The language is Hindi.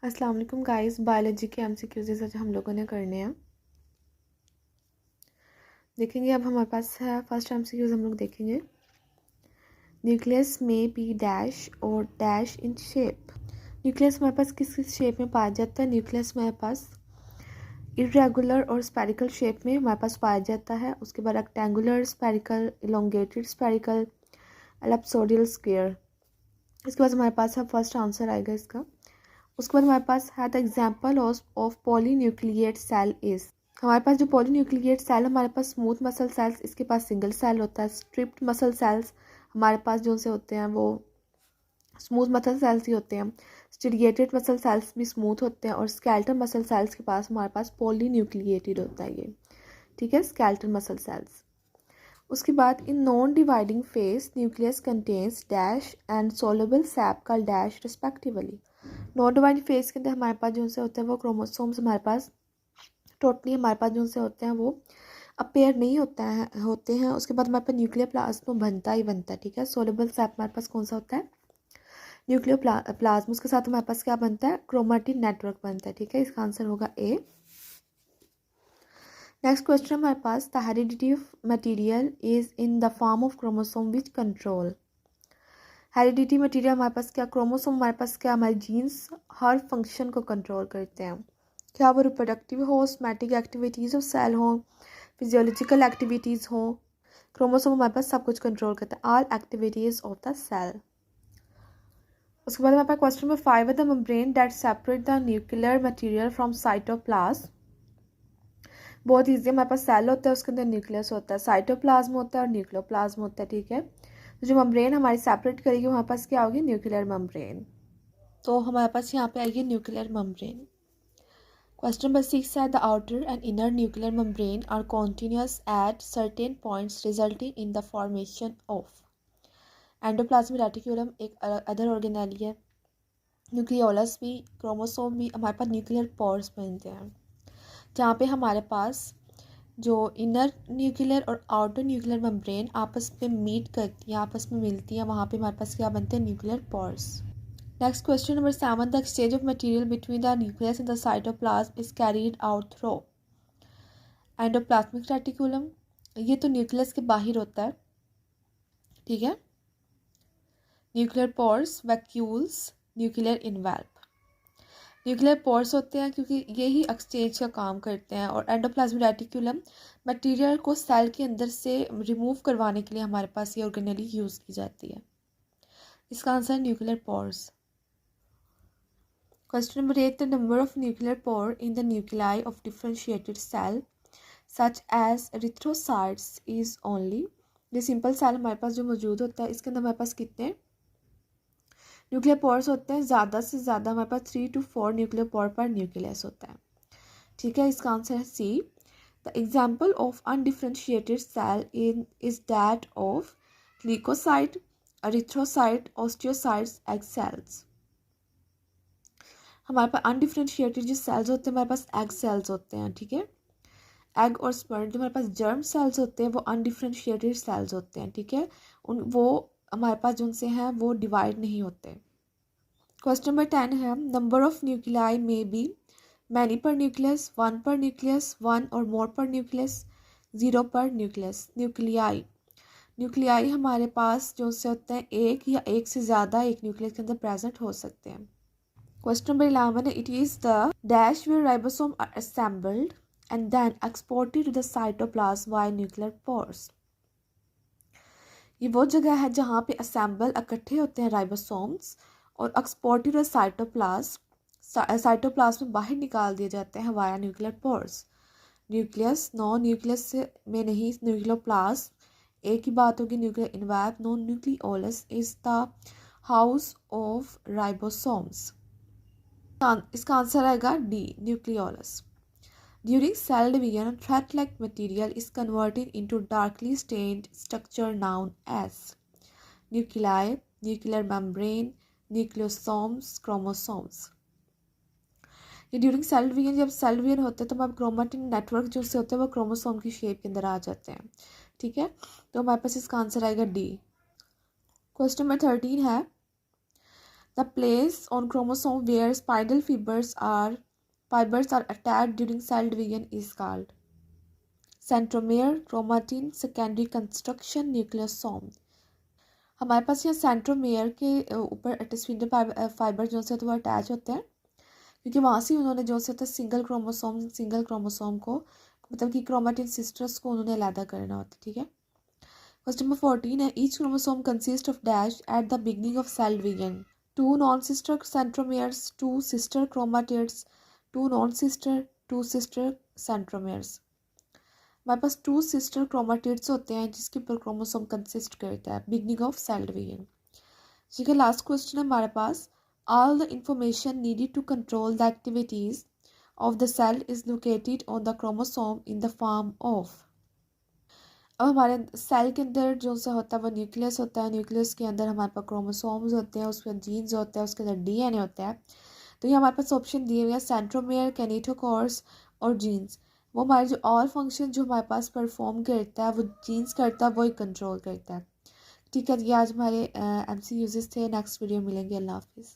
अस्सलाम वालेकुम गाइस, बायोलॉजी के एमसीक्यूज़ आज हम लोगों ने करने हैं। देखेंगे अब हमारे पास है फर्स्ट एमसीक्यूज़ हम लोग देखेंगे। न्यूक्लियस में बी डैश और डैश इन शेप। न्यूक्लियस हमारे पास किस किस शेप में पाया जाता है? न्यूक्लियस हमारे पास इरेगुलर और स्पेरिकल शेप में हमारे पास पाया जाता है। उसके बाद rectangular, spherical, elongated spherical, ellipsoidal, square. इसके बाद हमारे पास है फर्स्ट आंसर आएगा इसका। उसके बाद हमारे पास है the example of polynucleate cell is. हमारे पास जो पॉलीन्यूक्लिएट सेल हमारे पास स्मूथ मसल सेल्स, इसके पास सिंगल सेल होता है। स्ट्रिप्ड मसल सेल्स हमारे पास जो से होते हैं वो स्मूथ मसल सेल्स ही होते हैं। स्टिरिएटेड मसल सेल्स भी स्मूथ होते हैं। और स्केलेटल मसल सेल्स के पास हमारे पास पॉलीन्यूक्लिएटेड होता है ये, ठीक है, स्केलेटल मसल सेल्स। उसके बाद in non dividing phase nucleus contains dash and soluble sap का dash respectively. Non dividing phase के अंदर हमारे पास जो से होते हैं वो क्रोमोसोम्स हमारे पास टोटली हमारे पास जो से होते हैं वो अपेयर नहीं होते हैं। उसके बाद हमारे पास न्यूक्लियर प्लाज्मा बनता ही बनता है, ठीक है। सोलबल सैप हमारे पास कौन सा होता है? Nuclear plasma. उसके साथ हमारे पास क्या बनता है? क्रोमेटिन नेटवर्क बनता है, ठीक है। इसका आंसर होगा ए। नेक्स्ट क्वेश्चन हमारे पास the heredity of material is in the form of chromosome which control. Heredity material हमारे पास क्या? क्रोमोसोम हमारे पास क्या? हमारे जीन्स हर फंक्शन को कंट्रोल करते हैं, क्या वो रिप्रोडक्टिव हो, सोमैटिक एक्टिविटीज़ ऑफ सेल हो, फिजियोलॉजिकल एक्टिविटीज़ हो। क्रोमोसोम हमारे पास सब कुछ कंट्रोल करता है, all activities of the cell. उसके बाद हमारे पास क्वेश्चन नंबर 5 है the membrane that separate the nuclear material from cytoplasm. बहुत ईजी, हमारे पास सेल होता है, उसके अंदर न्यूक्लियस होता है, साइटोप्लाज्म होता है और न्यूक्लियोप्लाज्म होता है, ठीक है। तो जो मेम्ब्रेन हमारी सेपरेट करेगी हमारे पास क्या होगी? Nuclear membrane. तो हमारे पास यहाँ पे आएगी न्यूक्लियर मेम्ब्रेन। Question number 6 है the outer and inner nuclear membrane are continuous at certain points resulting in the formation of endoplasmic reticulum। एक अदर ऑर्गेनेली है। न्यूक्लियोलस भी, क्रोमोसोम भी, हमारे पास न्यूक्लियर पोर्स बनते हैं जहाँ पे हमारे पास जो इनर न्यूक्लियर और आउटर न्यूक्लियर मेम्ब्रेन आपस में मीट करती हैं, आपस में मिलती हैं, वहाँ पे हमारे पास क्या बनते हैं? Nuclear pores. Next question number 7 the exchange of material between the nucleus and the cytoplasm is carried out through endoplasmic reticulum. ये तो न्यूक्लियस के बाहर होता है, ठीक है। Nuclear pores, vacuoles, nuclear envelope. Nuclear pores होते हैं क्योंकि ये ही एक्सचेंज का काम करते हैं। और एंडोप्लाज्मिक रेटिकुलम मटेरियल को सेल के अंदर से रिमूव करवाने के लिए हमारे पास ये ऑर्गेनेली यूज़ की जाती है। इसका आंसर है nuclear pores. Question number 8 the number of nuclear pore in the nuclei of differentiated cell such as erythrocytes is only। ये सिंपल सेल हमारे पास जो मौजूद होता है इसके अंदर हमारे पास कितने न्यूक्लियर पोर्स होते हैं? ज़्यादा से ज़्यादा हमारे पास 3 to 4 न्यूक्लियर पोर पर न्यूक्लियस होता है, ठीक है। इसका आंसर है C. The example of undifferentiated cell in is that of leucocyte, erythrocyte, osteocytes, egg cells. हमारे पास अनडिफ्रेंशिएटेड जो सेल्स होते हैं हमारे पास एग सेल्स होते हैं, ठीक है। एग और स्पर्म जो हमारे पास जर्म सेल्स होते हैं वो अनडिफ्रेंशिएटेड सेल्स होते हैं, ठीक है। वो हमारे पास जो उनसे हैं वो डिवाइड नहीं होते। क्वेश्चन नंबर 10 है नंबर ऑफ न्यूक्लियाई में बी मैनी पर न्यूक्लियस, 1 पर न्यूक्लियस, 1 और मोर पर न्यूक्लियस, 0 पर न्यूक्लियस। न्यूक्लियाई हमारे पास जो से होते हैं एक या एक से ज़्यादा एक न्यूक्लियस के अंदर प्रेजेंट हो सकते हैं। Question number 11 it is the dash where ribosomes are assembled and then exported to the cytoplasm via nuclear pores। ये वो जगह है जहाँ पे असेंबल इकट्ठे होते हैं राइबोसोम्स और एक्सपोर्टेड टू साइटोप्लाज्म में बाहर निकाल दिए जाते हैं via nuclear pores. Nucleus non nucleus में नहीं, न्यूक्लियोप्लाज्म एक ही बात होगी। Nuclear envelope non nucleolus is the house of ribosomes. इसका आंसर आएगा D, nucleolus. During cell division thread like material is converted into darkly stained structure known as nuclei, nuclear membrane, nucleosomes, chromosomes. ये ड्यूरिंग सेल डिवीजन, जब सेल डिवीजन होता है तो हमारे क्रोमेटिन नेटवर्क जो से होते हैं वो क्रोमोसोम की शेप के अंदर आ जाते हैं, ठीक है। तो हमारे पास इसका आंसर आएगा डी। क्वेश्चन नंबर 13 है The place on chromosome where spindle fibers are attached during cell division is called centromere, chromatin, secondary construction, nucleosome. हमारे पास यहाँ सेंट्रोमेयर के ऊपर स्पिंडल फाइबर जो से वो अटैच होते हैं, क्योंकि वहाँ से उन्होंने जो से होता है सिंगल क्रोमोसोम को, मतलब कि क्रोमेटिन सिस्टर्स को उन्होंने अलग करना होता है, ठीक है। क्वेश्चन नंबर 14 है, each chromosome consist of dash at the beginning of cell division, 2 non-sister centromeres, 2 sister chromatids, 2 non-sister, 2 sister centromeres। हमारे पास 2 सिस्टर क्रोमाटिड्स होते हैं जिसके ऊपर क्रोमोसोम कंसिस्ट करता है बिगनिंग ऑफ सेल डिवीजन। ठीक है, लास्ट क्वेश्चन है हमारे पास, all the information needed to control the activities of the cell is located on the chromosome in the form of. अब हमारे सेल के अंदर जो सा होता है वो न्यूक्लियस होता है, न्यूक्लियस के अंदर हमारे पास क्रोमोसोम्स होते हैं, उसके जीन्स होते हैं, उसके अंदर डीएनए होता है। तो ये हमारे पास ऑप्शन दिए हुए हैं सेंट्रोमेयर, कैनेटोकोर्स और जीन्स। वो हमारे जो ऑल फंक्शन जो हमारे पास परफॉर्म करता है वो जीन्स करता है, वो ही कंट्रोल करता है। ठीक है, ये आज हमारे एमसीक्यूज़ थे। नेक्स्ट वीडियो मिलेंगे। अल्लाह हाफिज़।